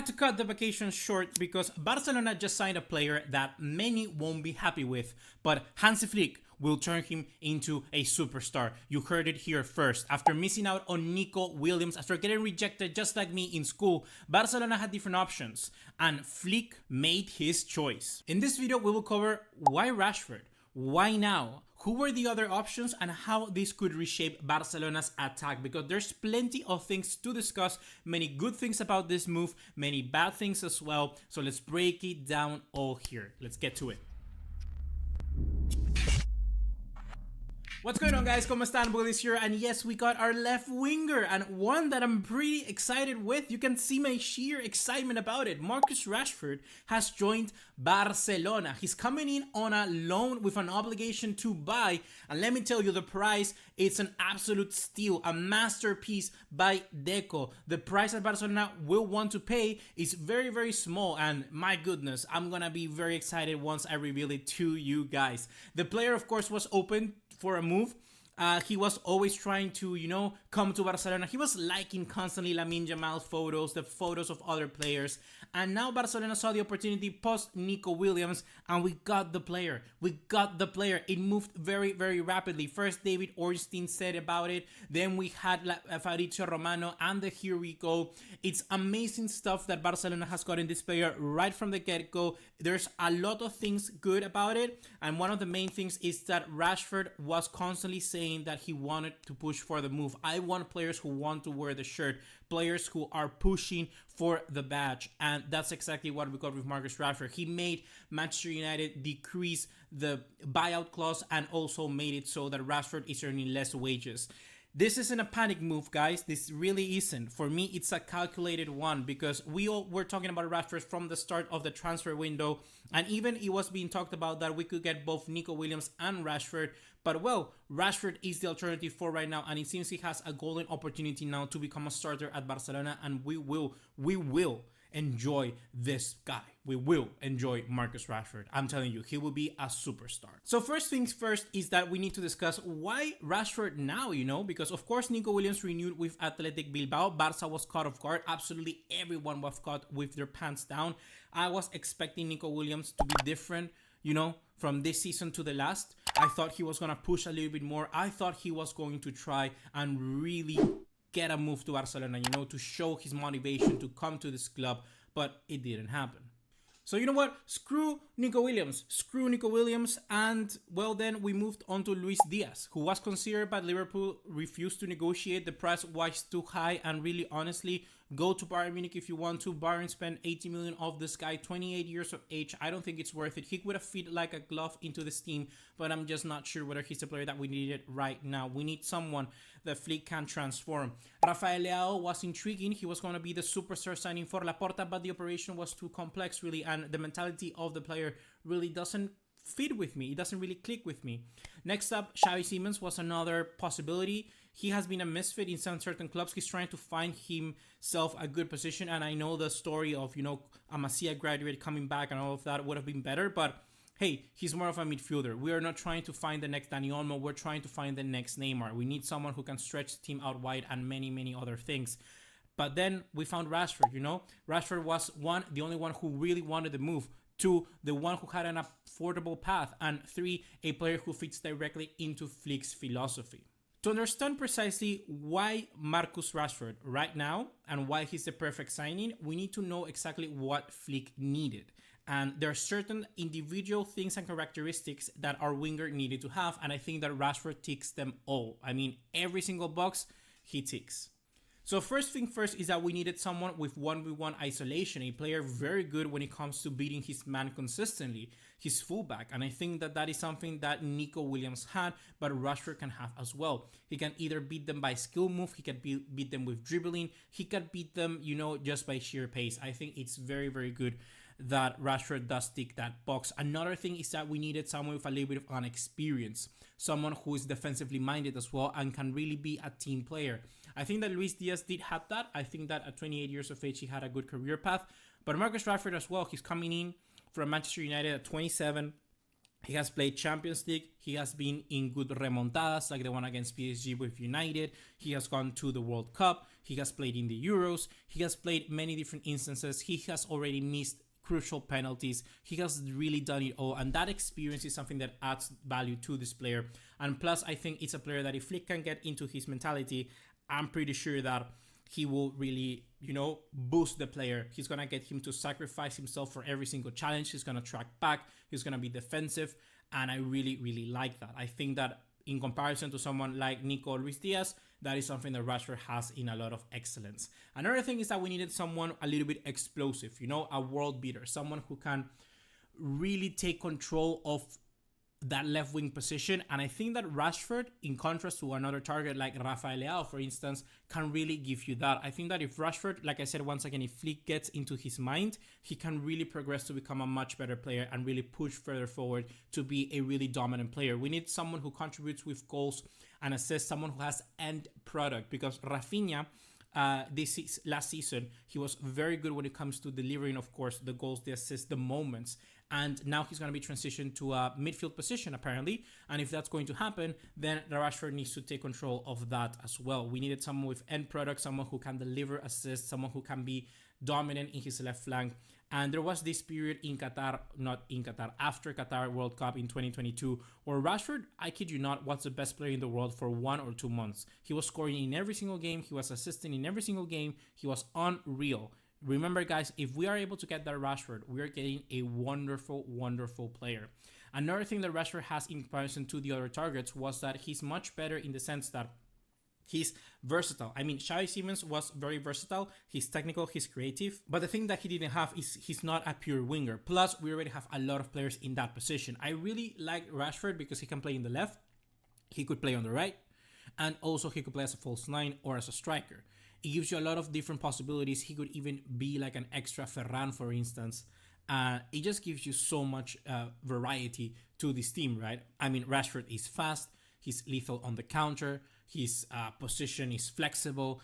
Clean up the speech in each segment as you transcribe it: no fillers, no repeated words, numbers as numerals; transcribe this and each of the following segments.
had to cut the vacation short because Barcelona just signed a player that many won't be happy with, but Hansi Flick will turn him into a superstar. You heard it here first. After missing out on Nico Williams, after getting rejected just like me in school, Barcelona had different options, and Flick made his choice. In this video, we will cover why Rashford, why now, who were the other options, and how this could reshape Barcelona's attack, because there's plenty of things to discuss, many good things about this move, many bad things as well. So let's break it down all here. Let's get to it. What's going on, guys? ¿Cómo están? BugaLuis here, and yes, we got our left winger, and one that I'm pretty excited with. You can see my sheer excitement about it. Marcus Rashford has joined Barcelona. He's coming in on a loan with an obligation to buy, and let me tell you, the price, it's an absolute steal, a masterpiece by Deco. The price that Barcelona will want to pay is very, very small, and my goodness, I'm gonna be very excited once I reveal it to you guys. The player, of course, was open for a move. He was always trying to, come to Barcelona. He was liking constantly Lamine Yamal's photos, the photos of other players. And now Barcelona saw the opportunity post Nico Williams, and we got the player. It moved very, very rapidly. First, David Ornstein said about it. Then we had Fabrizio Romano, and here we go. It's amazing stuff that Barcelona has gotten this player right from the get-go. There's a lot of things good about it. And one of the main things is that Rashford was constantly saying that he wanted to push for the move. I want players who want to wear the shirt, players who are pushing for the badge, and that's exactly what we got with Marcus Rashford. He made Manchester United decrease the buyout clause and also made it so that Rashford is earning less wages. This isn't a panic move, guys. This really isn't. For me, it's a calculated one, because we all were talking about Rashford from the start of the transfer window, and even it was being talked about that we could get both Nico Williams and Rashford. But well, Rashford is the alternative for right now, and it seems he has a golden opportunity now to become a starter at Barcelona, and we will enjoy this guy. We will enjoy Marcus Rashford. I'm telling you, he will be a superstar. So first things first is that we need to discuss why Rashford now, because of course Nico Williams renewed with Athletic Bilbao. Barca was caught off guard. Absolutely everyone was caught with their pants down. I was expecting Nico Williams to be different, from this season to the last. I thought he was going to push a little bit more. I thought he was going to try and really get a move to Barcelona, to show his motivation to come to this club, but it didn't happen. So you know what? Screw Nico Williams, and well, then we moved on to Luis Díaz, who was considered, but Liverpool refused to negotiate. The price was too high, and really, honestly, go to Bayern Munich if you want to. Bayern spent 80 million of this guy, 28 years of age. I don't think it's worth it. He would have fit like a glove into this team, but I'm just not sure whether he's a player that we needed right now. We need someone that Flick can transform. Rafael Leão was intriguing. He was going to be the superstar signing for Laporta, but the operation was too complex, really, and the mentality of the player really doesn't fit with me. It doesn't really click with me. Next up, Xavi Simons was another possibility. He has been a misfit in some certain clubs. He's trying to find himself a good position, and I know the story of, a Masia graduate coming back and all of that would have been better, but hey, he's more of a midfielder. We are not trying to find the next Dani Olmo. We're trying to find the next Neymar. We need someone who can stretch the team out wide and many, many other things. But then we found Rashford, Rashford was the only one who really wanted the move. 2, the one who had an affordable path. And 3, a player who fits directly into Flick's philosophy. To understand precisely why Marcus Rashford right now and why he's the perfect signing, we need to know exactly what Flick needed. And there are certain individual things and characteristics that our winger needed to have, and I think that Rashford ticks them all. I mean, every single box he ticks. So first thing first is that we needed someone with 1v1 isolation, a player very good when it comes to beating his man consistently, his fullback. And I think that is something that Nico Williams had, but Rashford can have as well. He can either beat them by skill move, he can beat them with dribbling, he can beat them, just by sheer pace. I think it's very, very good that Rashford does tick that box. Another thing is that we needed someone with a little bit of experience, someone who is defensively minded as well and can really be a team player. I think that Luis Díaz did have that. I think that at 28 years of age, he had a good career path. But Marcus Rashford as well, he's coming in from Manchester United at 27. He has played Champions League. He has been in good remontadas like the one against PSG with United. He has gone to the World Cup. He has played in the Euros. He has played many different instances. He has already missed crucial penalties. He has really done it all, and that experience is something that adds value to this player. And plus, I think it's a player that if Flick can get into his mentality, I'm pretty sure that he will really, boost the player. He's going to get him to sacrifice himself for every single challenge. He's going to track back. He's going to be defensive. And I really, really like that. I think that in comparison to someone like Nico Díaz, that is something that Rashford has in a lot of excellence. Another thing is that we needed someone a little bit explosive, a world beater, someone who can really take control of that left wing position. And I think that Rashford, in contrast to another target like Rafael Leão, for instance, can really give you that. I think that if Rashford, like I said once again, if Flick gets into his mind, he can really progress to become a much better player and really push further forward to be a really dominant player. We need someone who contributes with goals and assists, someone who has end product, because Rafinha, last season, he was very good when it comes to delivering, of course, the goals, the assists, the moments. And now he's going to be transitioned to a midfield position, apparently. And if that's going to happen, then Rashford needs to take control of that as well. We needed someone with end product, someone who can deliver assists, someone who can be dominant in his left flank. And there was this period after Qatar World Cup in 2022, where Rashford, I kid you not, was the best player in the world for 1 or 2 months. He was scoring in every single game. He was assisting in every single game. He was unreal. Remember, guys, if we are able to get that Rashford, we are getting a wonderful, wonderful player. Another thing that Rashford has in comparison to the other targets was that he's much better in the sense that he's versatile. I mean, Xavi Simons was very versatile. He's technical, he's creative. But the thing that he didn't have is he's not a pure winger. Plus, we already have a lot of players in that position. I really like Rashford because he can play in the left. He could play on the right. And also he could play as a false nine or as a striker. It gives you a lot of different possibilities. He could even be like an extra Ferran, for instance. It just gives you so much variety to this team, right? I mean, Rashford is fast. He's lethal on the counter. His position is flexible.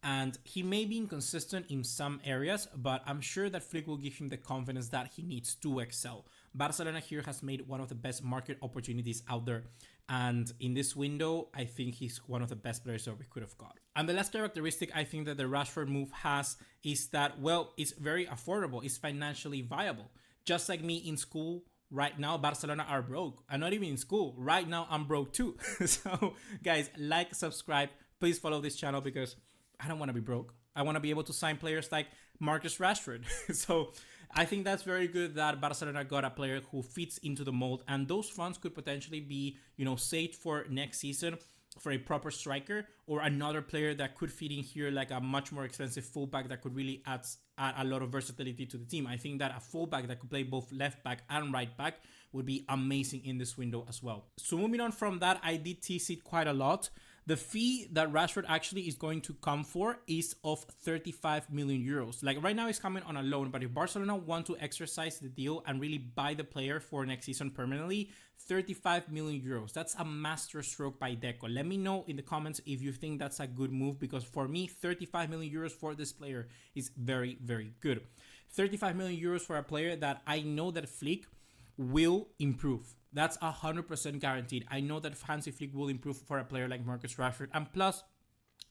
And he may be inconsistent in some areas, but I'm sure that Flick will give him the confidence that he needs to excel. Barcelona here has made one of the best market opportunities out there. And in this window, I think he's one of the best players that we could have got. And the last characteristic I think that the Rashford move has is that, well, it's very affordable. It's financially viable. Just like me in school, right now, Barcelona are broke. I'm not even in school. Right now, I'm broke too. So, guys, like, subscribe. Please follow this channel because I don't want to be broke. I want to be able to sign players like Marcus Rashford. So I think that's very good that Barcelona got a player who fits into the mold, and those funds could potentially be, saved for next season for a proper striker or another player that could fit in here like a much more expensive fullback that could really add a lot of versatility to the team. I think that a fullback that could play both left back and right back would be amazing in this window as well. So moving on from that, I did tease it quite a lot. The fee that Rashford actually is going to come for is of 35 million euros. Like right now he's coming on a loan, but if Barcelona want to exercise the deal and really buy the player for next season permanently, 35 million euros. That's a master stroke by Deco. Let me know in the comments if you think that's a good move, because for me, 35 million euros for this player is very, very good. 35 million euros for a player that I know that Flick will improve. That's 100% guaranteed. I know that Hansi Flick will improve for a player like Marcus Rashford. And plus,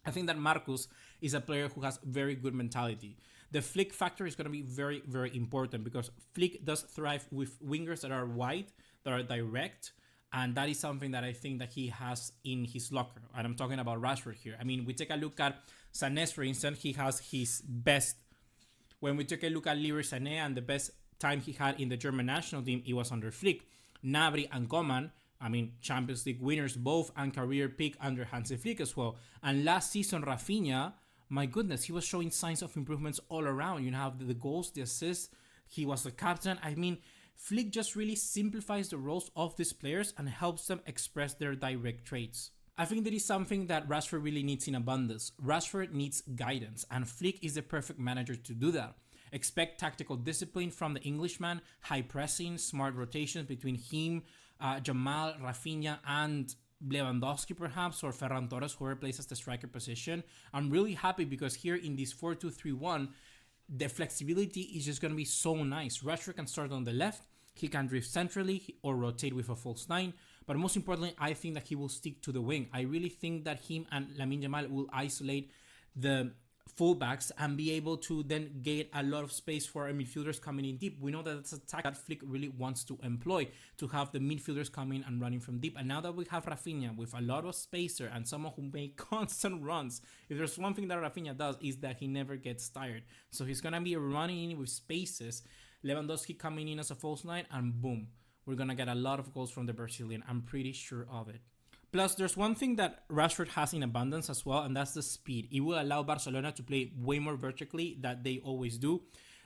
I think that Marcus is a player who has very good mentality. The Flick factor is going to be very, very important because Flick does thrive with wingers that are wide, that are direct. And that is something that I think that he has in his locker. And I'm talking about Rashford here. I mean, we take a look at Sané, for instance. He has his best. When we take a look at Leroy Sané and the best time he had in the German national team, it was under Flick. Gnabry and Coman, I mean, Champions League winners both and career peak under Hansi Flick as well. And last season, Rafinha, my goodness, he was showing signs of improvements all around. You have the goals, the assists. He was the captain. I mean, Flick just really simplifies the roles of these players and helps them express their direct traits. I think that is something that Rashford really needs in abundance. Rashford needs guidance, and Flick is the perfect manager to do that. Expect tactical discipline from the Englishman, high pressing, smart rotations between him, Jamal, Rafinha, and Lewandowski perhaps, or Ferran Torres, whoever plays as the striker position. I'm really happy because here in this 4-2-3-1, the flexibility is just going to be so nice. Rashford can start on the left. He can drift centrally or rotate with a false 9. But most importantly, I think that he will stick to the wing. I really think that him and Lamine Yamal will isolate the fullbacks and be able to then get a lot of space for our midfielders coming in deep. We know that it's a tactic that Flick really wants to employ, to have the midfielders coming and running from deep. And now that we have Rafinha with a lot of spacer and someone who makes constant runs, if there's one thing that Rafinha does is that he never gets tired. So he's going to be running in with spaces, Lewandowski coming in as a false 9, and boom, we're going to get a lot of goals from the Brazilian. I'm pretty sure of it. Plus, there's one thing that Rashford has in abundance as well, and that's the speed. It will allow Barcelona to play way more vertically than they always do.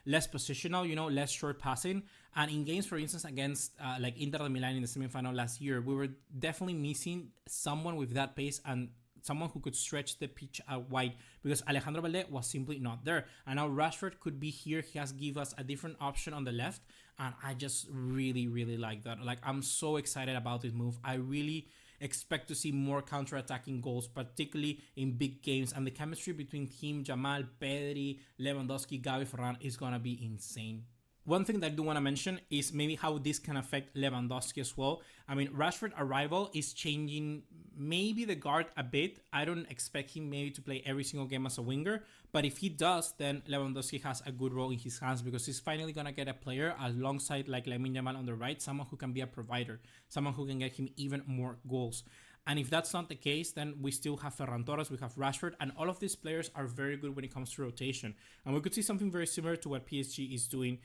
Less positional, less short passing. And in games, for instance, against like Inter de Milan in the semifinal last year, we were definitely missing someone with that pace and someone who could stretch the pitch out wide, because Alejandro Balde was simply not there. And now Rashford could be here. He has given us a different option on the left, and I just really, really like that. Like, I'm so excited about this move. I really expect to see more counter-attacking goals, particularly in big games, and the chemistry between him, Yamal, Pedri, Lewandowski, Gavi, Ferran is gonna be insane. One thing that I do want to mention is maybe how this can affect Lewandowski as well. I mean, Rashford's arrival is changing maybe the guard a bit. I don't expect him maybe to play every single game as a winger, but if he does, then Lewandowski has a good role in his hands, because he's finally going to get a player alongside like Lamine Yamal on the right, someone who can be a provider, someone who can get him even more goals. And if that's not the case, then we still have Ferran Torres, we have Rashford, and all of these players are very good when it comes to rotation. And we could see something very similar to what PSG is doing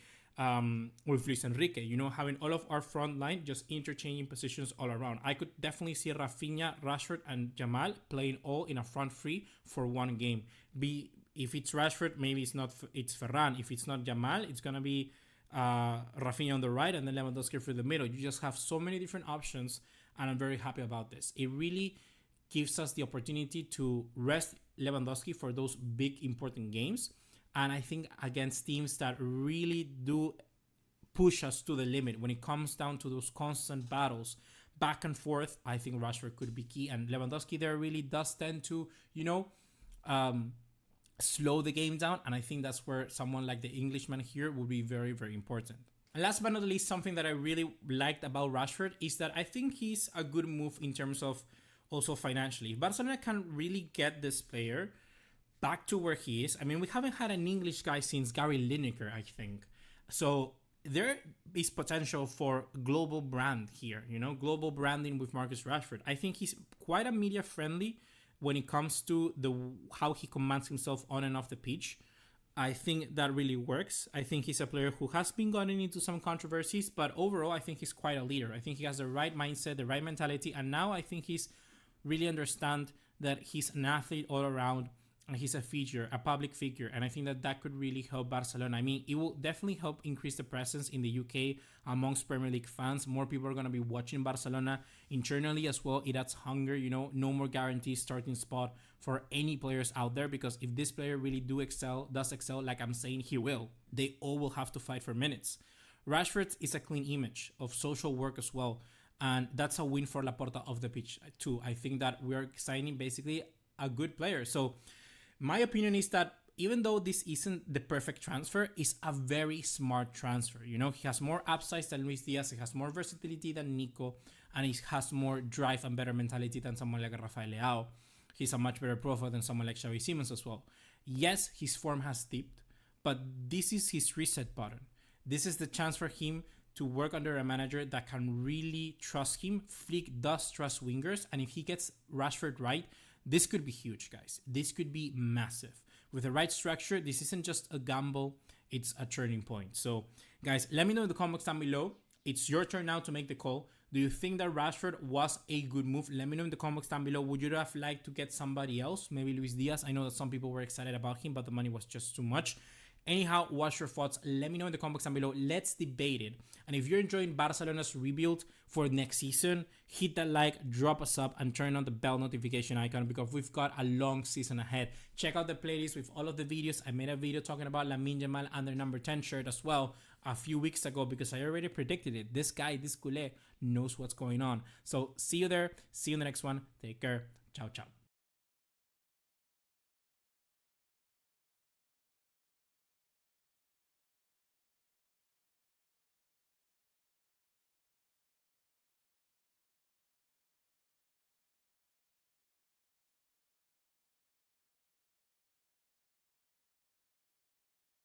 with Luis Enrique, having all of our front line just interchanging positions all around. I could definitely see Rafinha, Rashford, and Yamal playing all in a front three for one game. If it's Rashford, maybe it's Ferran. If it's not Yamal, it's gonna be Rafinha on the right and then Lewandowski through the middle. You just have so many different options, and I'm very happy about this. It really gives us the opportunity to rest Lewandowski for those big important games. And I think against teams that really do push us to the limit when it comes down to those constant battles back and forth, I think Rashford could be key. And Lewandowski there really does tend to, slow the game down. And I think that's where someone like the Englishman here will be very, very important. And last but not least, something that I really liked about Rashford is that I think he's a good move in terms of also financially. If Barcelona can really get this player back to where he is. I mean, we haven't had an English guy since Gary Lineker, I think. So there is potential for global brand here, global branding with Marcus Rashford. I think he's quite a media friendly when it comes to how he commands himself on and off the pitch. I think that really works. I think he's a player who has been gotten into some controversies, but overall, I think he's quite a leader. I think he has the right mindset, the right mentality, and now I think he's really understand that he's an athlete all around. And he's a figure, a public figure, and I think that could really help Barcelona. I mean, it will definitely help increase the presence in the UK amongst Premier League fans. More people are going to be watching Barcelona internally as well. It adds hunger, no more guaranteed starting spot for any players out there, because if this player really does excel, like I'm saying he will, they all will have to fight for minutes. Rashford is a clean image of social work as well, and that's a win for Laporta off the pitch too. I think that we're signing basically a good player. So my opinion is that even though this isn't the perfect transfer, it's a very smart transfer. He has more upsides than Luis Díaz, he has more versatility than Nico, and he has more drive and better mentality than someone like Rafael Leão. He's a much better profile than someone like Xavi Simons as well. Yes, his form has dipped, but this is his reset button. This is the chance for him to work under a manager that can really trust him. Flick does trust wingers, and if he gets Rashford right, this could be huge, guys. This could be massive. With the right structure, this isn't just a gamble, it's a turning point. So, guys, let me know in the comments down below. It's your turn now to make the call. Do you think that Rashford was a good move? Let me know in the comments down below. Would you have liked to get somebody else? Maybe Luis Díaz. I know that some people were excited about him, but the money was just too much. Anyhow, what's your thoughts? Let me know in the comments down below. Let's debate it. And if you're enjoying Barcelona's rebuild for next season, hit that like, drop a sub, and turn on the bell notification icon, because we've got a long season ahead. Check out the playlist with all of the videos. I made a video talking about Lamine Yamal and their number 10 shirt as well a few weeks ago, because I already predicted it. This guy, this culé, knows what's going on. So see you there. See you in the next one. Take care. Ciao, ciao.